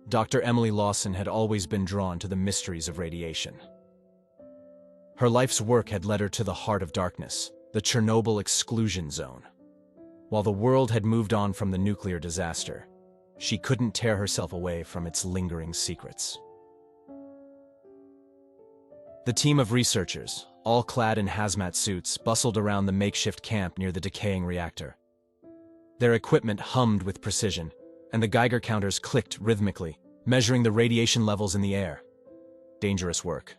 Dr. Emily Lawson had always been drawn to the mysteries of radiation. Her life's work had led her to the heart of darkness, the Chernobyl Exclusion Zone. While the world had moved on from the nuclear disaster, she couldn't tear herself away from its lingering secrets. The team of researchers, all clad in hazmat suits, bustled around the makeshift camp near the decaying reactor. Their equipment hummed with precision, and the Geiger counters clicked rhythmically, measuring the radiation levels in the air. Dangerous work,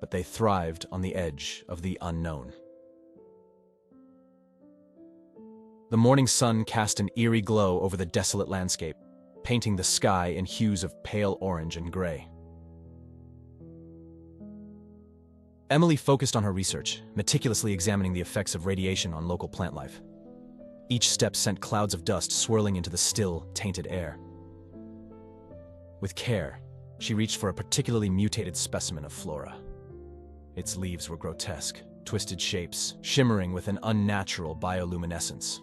but they thrived on the edge of the unknown. The morning sun cast an eerie glow over the desolate landscape, painting the sky in hues of pale orange and gray. Emily focused on her research, meticulously examining the effects of radiation on local plant life. Each step sent clouds of dust swirling into the still, tainted air. With care, she reached for a particularly mutated specimen of flora. Its leaves were grotesque, twisted shapes, shimmering with an unnatural bioluminescence.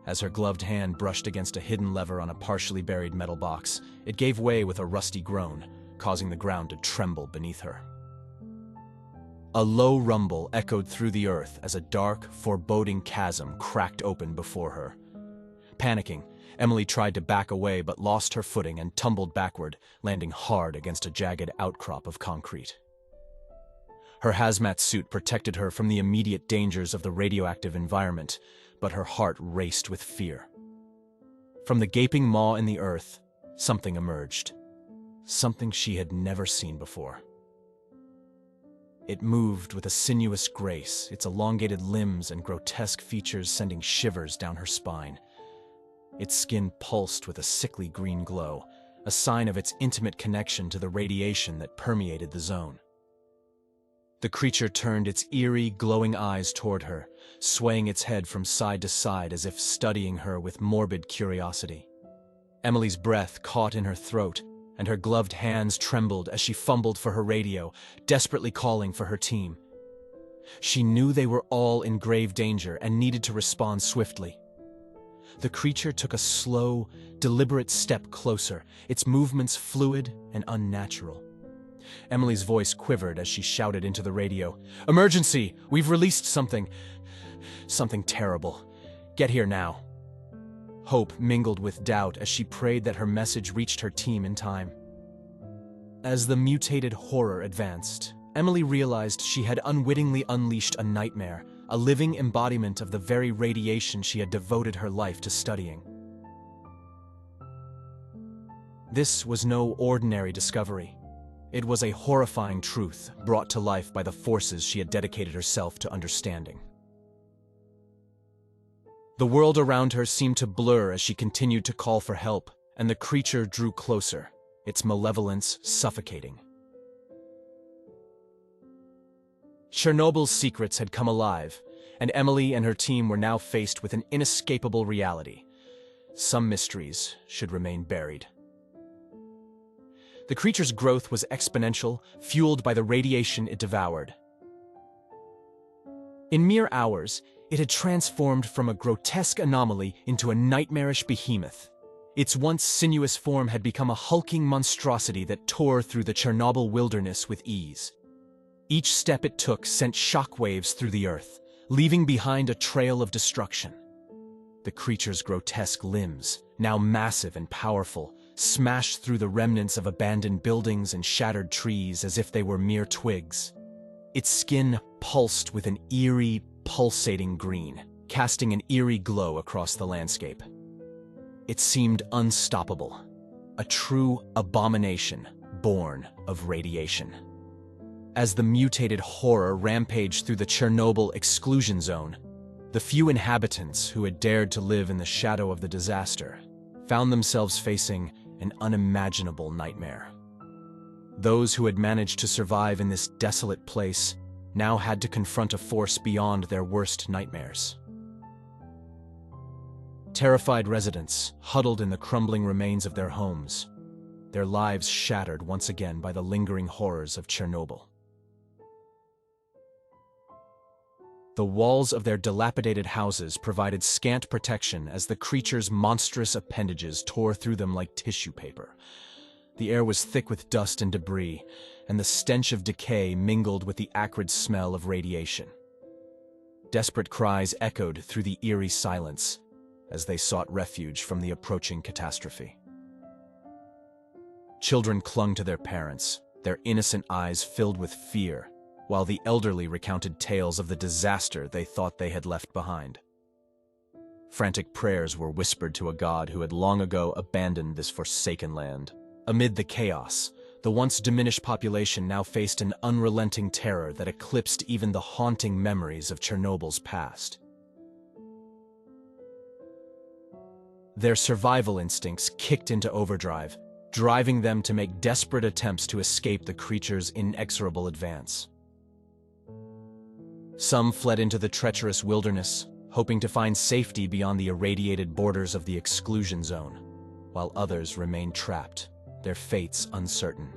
As her gloved hand brushed against a hidden lever on a partially buried metal box, it gave way with a rusty groan, causing the ground to tremble beneath her. A low rumble echoed through the earth as a dark, foreboding chasm cracked open before her. Panicking, Emily tried to back away but lost her footing and tumbled backward, landing hard against a jagged outcrop of concrete. Her hazmat suit protected her from the immediate dangers of the radioactive environment, but her heart raced with fear. From the gaping maw in the earth, something emerged. Something she had never seen before. It moved with a sinuous grace, its elongated limbs and grotesque features sending shivers down her spine. Its skin pulsed with a sickly green glow, a sign of its intimate connection to the radiation that permeated the zone. The creature turned its eerie, glowing eyes toward her, swaying its head from side to side as if studying her with morbid curiosity. Emily's breath caught in her throat, and her gloved hands trembled as she fumbled for her radio, desperately calling for her team. She knew they were all in grave danger and needed to respond swiftly. The creature took a slow, deliberate step closer, its movements fluid and unnatural. Emily's voice quivered as she shouted into the radio, "Emergency! We've released something. Something terrible. Get here now." Hope mingled with doubt as she prayed that her message reached her team in time. As the mutated horror advanced, Emily realized she had unwittingly unleashed a nightmare, a living embodiment of the very radiation she had devoted her life to studying. This was no ordinary discovery. It was a horrifying truth brought to life by the forces she had dedicated herself to understanding. The world around her seemed to blur as she continued to call for help, and the creature drew closer, its malevolence suffocating. Chernobyl's secrets had come alive, and Emily and her team were now faced with an inescapable reality. Some mysteries should remain buried. The creature's growth was exponential, fueled by the radiation it devoured. In mere hours, it had transformed from a grotesque anomaly into a nightmarish behemoth. Its once sinuous form had become a hulking monstrosity that tore through the Chernobyl wilderness with ease. Each step it took sent shockwaves through the earth, leaving behind a trail of destruction. The creature's grotesque limbs, now massive and powerful, smashed through the remnants of abandoned buildings and shattered trees as if they were mere twigs. Its skin pulsed with an eerie, pulsating green, casting an eerie glow across the landscape. It seemed unstoppable, a true abomination born of radiation. As the mutated horror rampaged through the Chernobyl Exclusion Zone, the few inhabitants who had dared to live in the shadow of the disaster found themselves facing an unimaginable nightmare. Those who had managed to survive in this desolate place now had to confront a force beyond their worst nightmares. Terrified residents huddled in the crumbling remains of their homes, their lives shattered once again by the lingering horrors of Chernobyl. The walls of their dilapidated houses provided scant protection as the creature's monstrous appendages tore through them like tissue paper. The air was thick with dust and debris, and the stench of decay mingled with the acrid smell of radiation. Desperate cries echoed through the eerie silence as they sought refuge from the approaching catastrophe. Children clung to their parents, their innocent eyes filled with fear, while the elderly recounted tales of the disaster they thought they had left behind. Frantic prayers were whispered to a god who had long ago abandoned this forsaken land. Amid the chaos, the once diminished population now faced an unrelenting terror that eclipsed even the haunting memories of Chernobyl's past. Their survival instincts kicked into overdrive, driving them to make desperate attempts to escape the creature's inexorable advance. Some fled into the treacherous wilderness, hoping to find safety beyond the irradiated borders of the exclusion zone, while others remained trapped, their fates uncertain.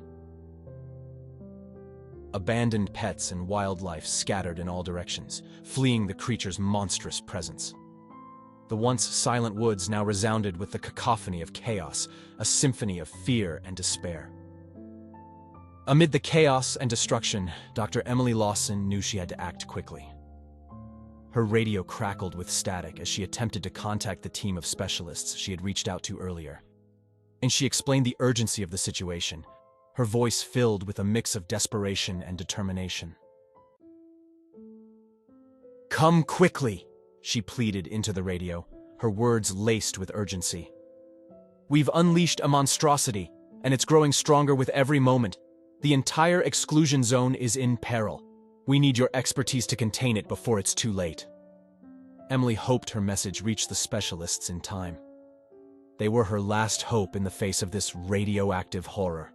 Abandoned pets and wildlife scattered in all directions, fleeing the creature's monstrous presence. The once silent woods now resounded with the cacophony of chaos, a symphony of fear and despair. Amid the chaos and destruction, Dr. Emily Lawson knew she had to act quickly. Her radio crackled with static as she attempted to contact the team of specialists she had reached out to earlier. And she explained the urgency of the situation, her voice filled with a mix of desperation and determination. "Come quickly," she pleaded into the radio, her words laced with urgency. "We've unleashed a monstrosity, and it's growing stronger with every moment. The entire exclusion zone is in peril. We need your expertise to contain it before it's too late." Emily hoped her message reached the specialists in time. They were her last hope in the face of this radioactive horror.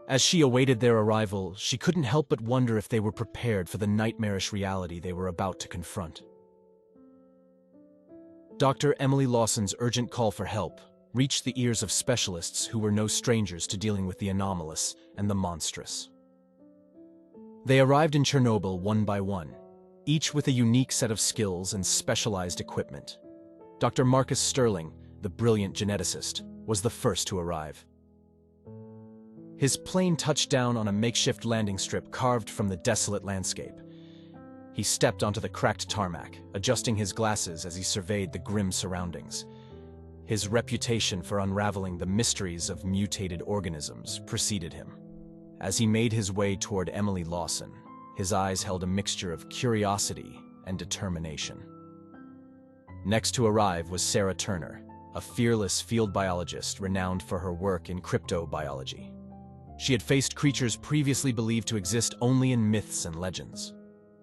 As she awaited their arrival, she couldn't help but wonder if they were prepared for the nightmarish reality they were about to confront. Dr. Emily Lawson's urgent call for help reached the ears of specialists who were no strangers to dealing with the anomalous and the monstrous. They arrived in Chernobyl one by one, each with a unique set of skills and specialized equipment. Dr. Marcus Sterling, the brilliant geneticist, was the first to arrive. His plane touched down on a makeshift landing strip carved from the desolate landscape. He stepped onto the cracked tarmac, adjusting his glasses as he surveyed the grim surroundings. His reputation for unraveling the mysteries of mutated organisms preceded him. As he made his way toward Emily Lawson, his eyes held a mixture of curiosity and determination. Next to arrive was Sarah Turner, a fearless field biologist renowned for her work in cryptobiology. She had faced creatures previously believed to exist only in myths and legends.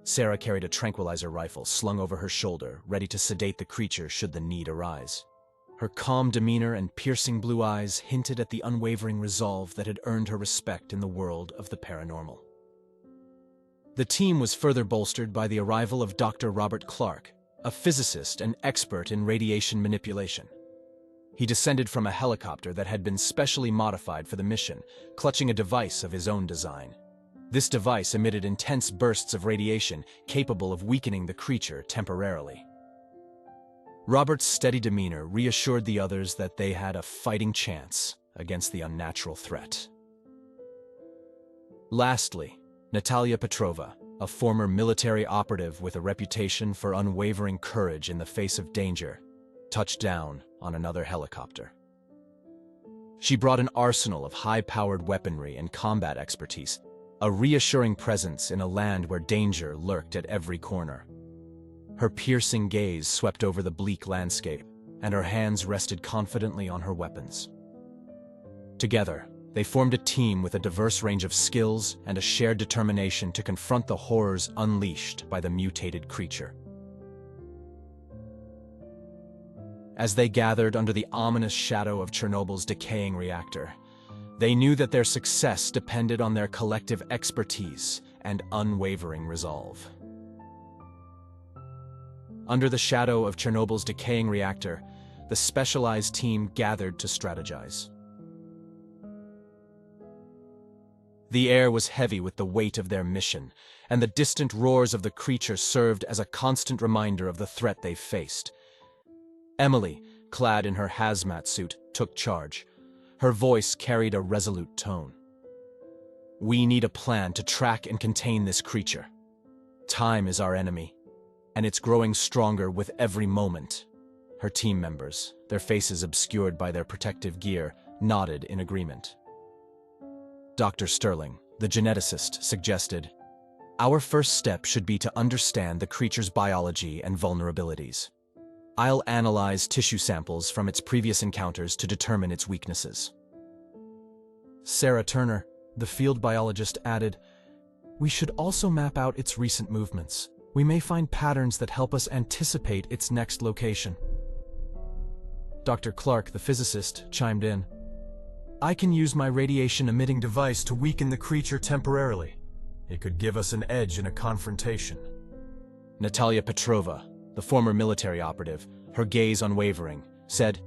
Sarah carried a tranquilizer rifle slung over her shoulder, ready to sedate the creature should the need arise. Her calm demeanor and piercing blue eyes hinted at the unwavering resolve that had earned her respect in the world of the paranormal. The team was further bolstered by the arrival of Dr. Robert Clark, a physicist and expert in radiation manipulation. He descended from a helicopter that had been specially modified for the mission, clutching a device of his own design. This device emitted intense bursts of radiation capable of weakening the creature temporarily. Robert's steady demeanor reassured the others that they had a fighting chance against the unnatural threat. Lastly, Natalia Petrova, a former military operative with a reputation for unwavering courage in the face of danger, touched down on another helicopter. She brought an arsenal of high-powered weaponry and combat expertise, a reassuring presence in a land where danger lurked at every corner. Her piercing gaze swept over the bleak landscape, and her hands rested confidently on her weapons. Together, they formed a team with a diverse range of skills and a shared determination to confront the horrors unleashed by the mutated creature. As they gathered under the ominous shadow of Chernobyl's decaying reactor, they knew that their success depended on their collective expertise and unwavering resolve. Under the shadow of Chernobyl's decaying reactor, the specialized team gathered to strategize. The air was heavy with the weight of their mission, and the distant roars of the creature served as a constant reminder of the threat they faced. Emily, clad in her hazmat suit, took charge. Her voice carried a resolute tone. "We need a plan to track and contain this creature. Time is our enemy, and it's growing stronger with every moment." Her team members, their faces obscured by their protective gear, nodded in agreement. Dr. Sterling, the geneticist, suggested, "Our first step should be to understand the creature's biology and vulnerabilities. I'll analyze tissue samples from its previous encounters to determine its weaknesses." Sarah Turner, the field biologist, added, "We should also map out its recent movements. We may find patterns that help us anticipate its next location." Dr. Clark, the physicist, chimed in, "I can use my radiation-emitting device to weaken the creature temporarily. It could give us an edge in a confrontation." Natalia Petrova, the former military operative, her gaze unwavering, said,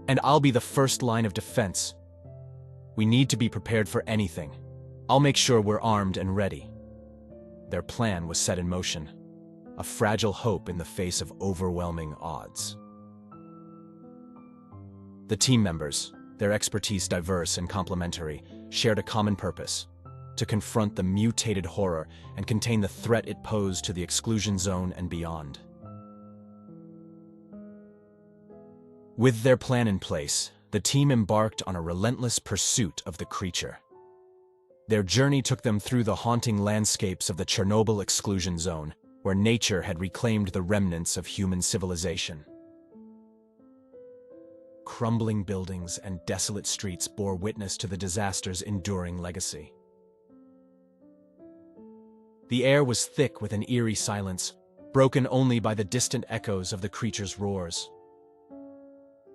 "And I'll be the first line of defense. We need to be prepared for anything. I'll make sure we're armed and ready." Their plan was set in motion, a fragile hope in the face of overwhelming odds. The team members, their expertise diverse and complementary, shared a common purpose: to confront the mutated horror and contain the threat it posed to the exclusion zone and beyond. With their plan in place, the team embarked on a relentless pursuit of the creature. Their journey took them through the haunting landscapes of the Chernobyl Exclusion Zone, where nature had reclaimed the remnants of human civilization. Crumbling buildings and desolate streets bore witness to the disaster's enduring legacy. The air was thick with an eerie silence, broken only by the distant echoes of the creature's roars.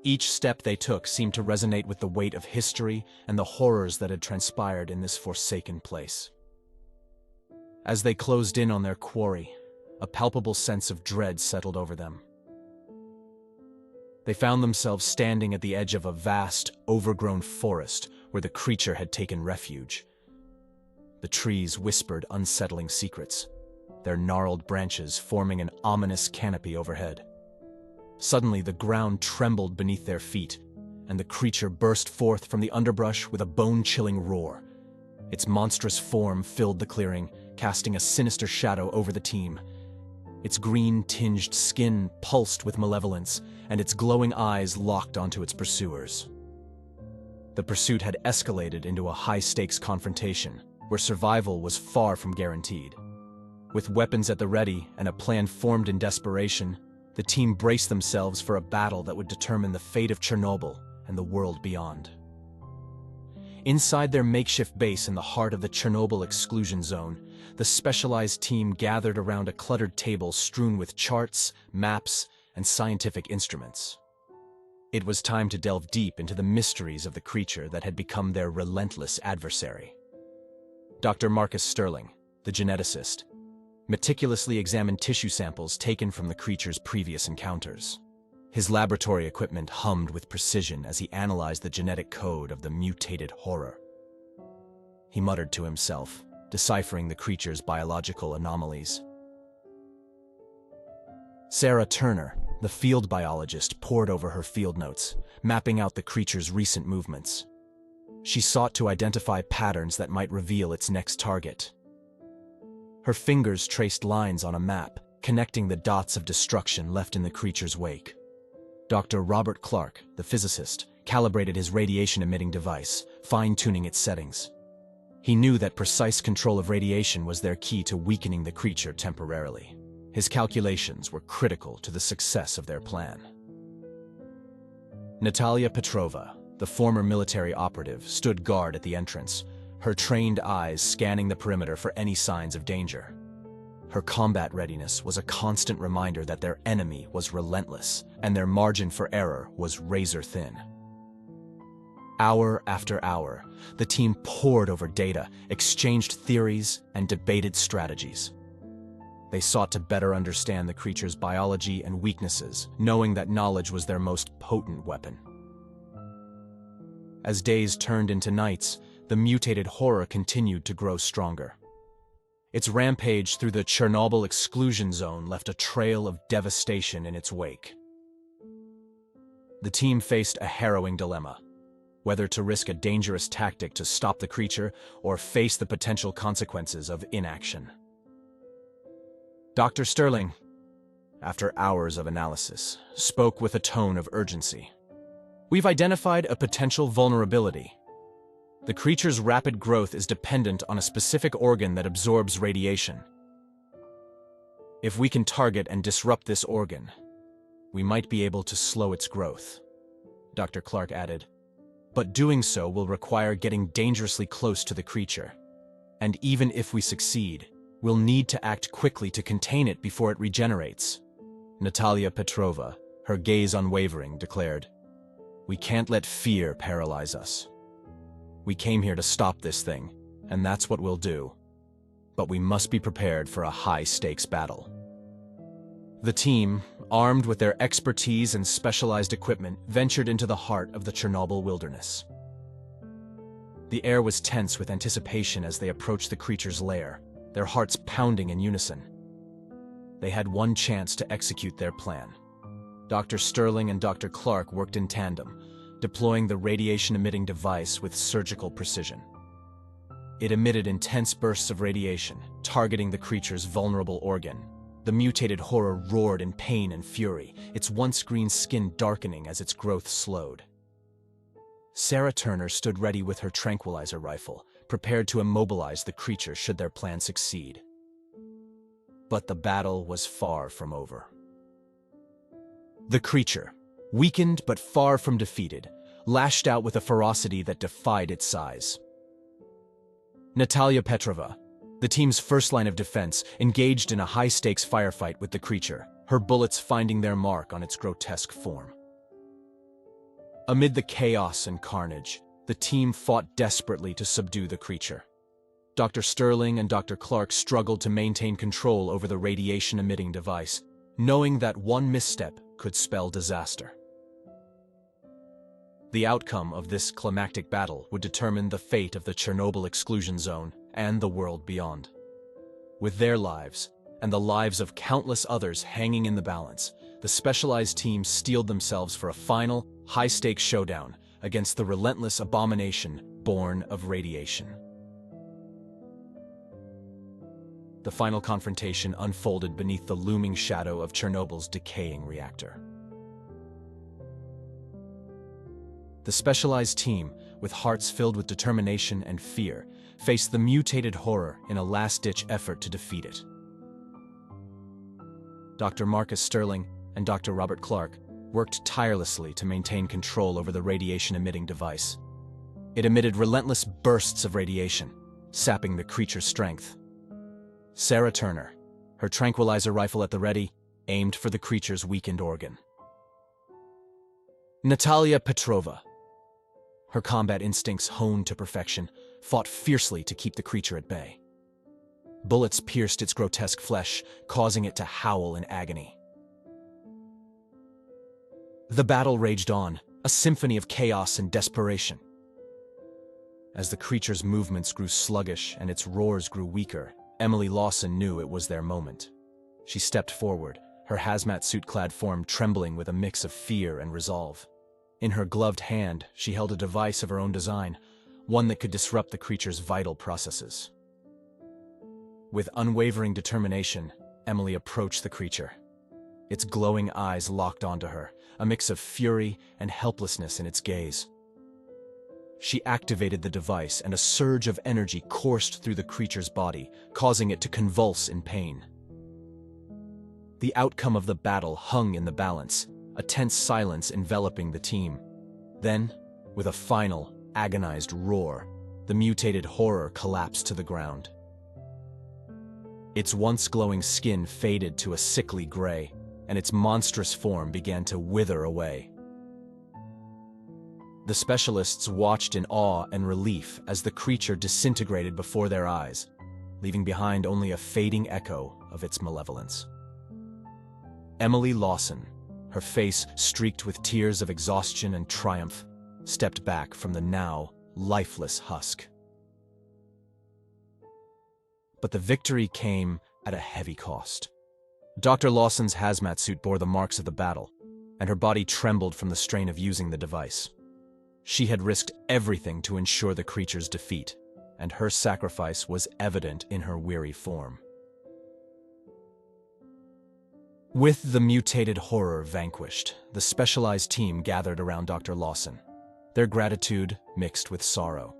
Each step they took seemed to resonate with the weight of history and the horrors that had transpired in this forsaken place. As they closed in on their quarry, a palpable sense of dread settled over them. They found themselves standing at the edge of a vast, overgrown forest where the creature had taken refuge. The trees whispered unsettling secrets, their gnarled branches forming an ominous canopy overhead. Suddenly, the ground trembled beneath their feet, and the creature burst forth from the underbrush with a bone-chilling roar. Its monstrous form filled the clearing, casting a sinister shadow over the team. Its green-tinged skin pulsed with malevolence, and its glowing eyes locked onto its pursuers. The pursuit had escalated into a high-stakes confrontation, where survival was far from guaranteed. With weapons at the ready and a plan formed in desperation, the team braced themselves for a battle that would determine the fate of Chernobyl and the world beyond. Inside their makeshift base in the heart of the Chernobyl Exclusion Zone, the specialized team gathered around a cluttered table strewn with charts, maps, and scientific instruments. It was time to delve deep into the mysteries of the creature that had become their relentless adversary. Dr. Marcus Sterling, the geneticist, meticulously examined tissue samples taken from the creature's previous encounters. His laboratory equipment hummed with precision as he analyzed the genetic code of the mutated horror. He muttered to himself, deciphering the creature's biological anomalies. Sarah Turner, the field biologist, pored over her field notes, mapping out the creature's recent movements. She sought to identify patterns that might reveal its next target. Her fingers traced lines on a map, connecting the dots of destruction left in the creature's wake. Dr. Robert Clark, the physicist, calibrated his radiation-emitting device, fine-tuning its settings. He knew that precise control of radiation was their key to weakening the creature temporarily. His calculations were critical to the success of their plan. Natalia Petrova, the former military operative, stood guard at the entrance, her trained eyes scanning the perimeter for any signs of danger. Her combat readiness was a constant reminder that their enemy was relentless and their margin for error was razor-thin. Hour after hour, the team pored over data, exchanged theories, and debated strategies. They sought to better understand the creature's biology and weaknesses, knowing that knowledge was their most potent weapon. As days turned into nights, the mutated horror continued to grow stronger. Its rampage through the Chernobyl Exclusion Zone left a trail of devastation in its wake. The team faced a harrowing dilemma: whether to risk a dangerous tactic to stop the creature or face the potential consequences of inaction. Dr. Sterling, after hours of analysis, spoke with a tone of urgency. We've identified a potential vulnerability. The creature's rapid growth is dependent on a specific organ that absorbs radiation. If we can target and disrupt this organ, we might be able to slow its growth, Dr. Clark added. But doing so will require getting dangerously close to the creature. And even if we succeed, we'll need to act quickly to contain it before it regenerates. Natalia Petrova, her gaze unwavering, declared, "We can't let fear paralyze us. We came here to stop this thing, and that's what we'll do. But we must be prepared for a high-stakes battle." The team, armed with their expertise and specialized equipment, ventured into the heart of the Chernobyl wilderness. The air was tense with anticipation as they approached the creature's lair, their hearts pounding in unison. They had one chance to execute their plan. Dr. Sterling and Dr. Clark worked in tandem, deploying the radiation-emitting device with surgical precision. It emitted intense bursts of radiation, targeting the creature's vulnerable organ. The mutated horror roared in pain and fury, its once green skin darkening as its growth slowed. Sarah Turner stood ready with her tranquilizer rifle, prepared to immobilize the creature should their plan succeed. But the battle was far from over. The creature, weakened but far from defeated, lashed out with a ferocity that defied its size. Natalia Petrova, the team's first line of defense, engaged in a high-stakes firefight with the creature, her bullets finding their mark on its grotesque form. Amid the chaos and carnage, the team fought desperately to subdue the creature. Dr. Sterling and Dr. Clark struggled to maintain control over the radiation-emitting device, knowing that one misstep could spell disaster. The outcome of this climactic battle would determine the fate of the Chernobyl Exclusion Zone and the world beyond. With their lives, and the lives of countless others hanging in the balance, the specialized team steeled themselves for a final, high-stakes showdown against the relentless abomination born of radiation. The final confrontation unfolded beneath the looming shadow of Chernobyl's decaying reactor. The specialized team, with hearts filled with determination and fear, faced the mutated horror in a last-ditch effort to defeat it. Dr. Marcus Sterling and Dr. Robert Clark worked tirelessly to maintain control over the radiation-emitting device. It emitted relentless bursts of radiation, sapping the creature's strength. Sarah Turner, her tranquilizer rifle at the ready, aimed for the creature's weakened organ. Natalia Petrova, her combat instincts honed to perfection, fought fiercely to keep the creature at bay. Bullets pierced its grotesque flesh, causing it to howl in agony. The battle raged on, a symphony of chaos and desperation. As the creature's movements grew sluggish and its roars grew weaker, Emily Lawson knew it was their moment. She stepped forward, her hazmat suit-clad form trembling with a mix of fear and resolve. In her gloved hand, she held a device of her own design, one that could disrupt the creature's vital processes. With unwavering determination, Emily approached the creature. Its glowing eyes locked onto her, a mix of fury and helplessness in its gaze. She activated the device, and a surge of energy coursed through the creature's body, causing it to convulse in pain. The outcome of the battle hung in the balance, a tense silence enveloping the team. Then, with a final, agonized roar, the mutated horror collapsed to the ground. Its once glowing skin faded to a sickly gray, and its monstrous form began to wither away. The specialists watched in awe and relief as the creature disintegrated before their eyes, leaving behind only a fading echo of its malevolence. Emily Lawson, her face streaked with tears of exhaustion and triumph, stepped back from the now lifeless husk. But the victory came at a heavy cost. Dr. Lawson's hazmat suit bore the marks of the battle, and her body trembled from the strain of using the device. She had risked everything to ensure the creature's defeat, and her sacrifice was evident in her weary form. With the mutated horror vanquished, the specialized team gathered around Dr. Lawson, their gratitude mixed with sorrow.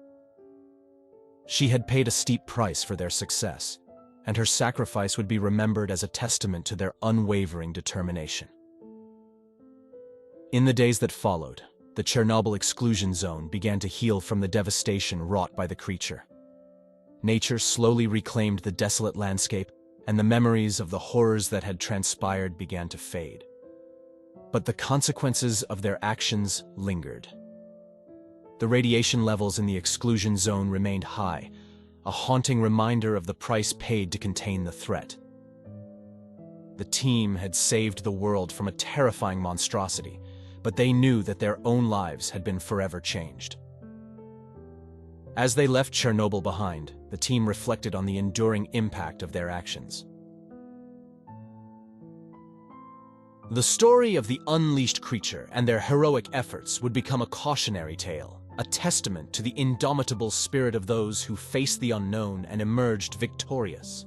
She had paid a steep price for their success, and her sacrifice would be remembered as a testament to their unwavering determination. In the days that followed, the Chernobyl Exclusion Zone began to heal from the devastation wrought by the creature. Nature slowly reclaimed the desolate landscape, and the memories of the horrors that had transpired began to fade. But the consequences of their actions lingered. The radiation levels in the exclusion zone remained high, a haunting reminder of the price paid to contain the threat. The team had saved the world from a terrifying monstrosity, but they knew that their own lives had been forever changed. As they left Chernobyl behind, the team reflected on the enduring impact of their actions. The story of the unleashed creature and their heroic efforts would become a cautionary tale, a testament to the indomitable spirit of those who faced the unknown and emerged victorious.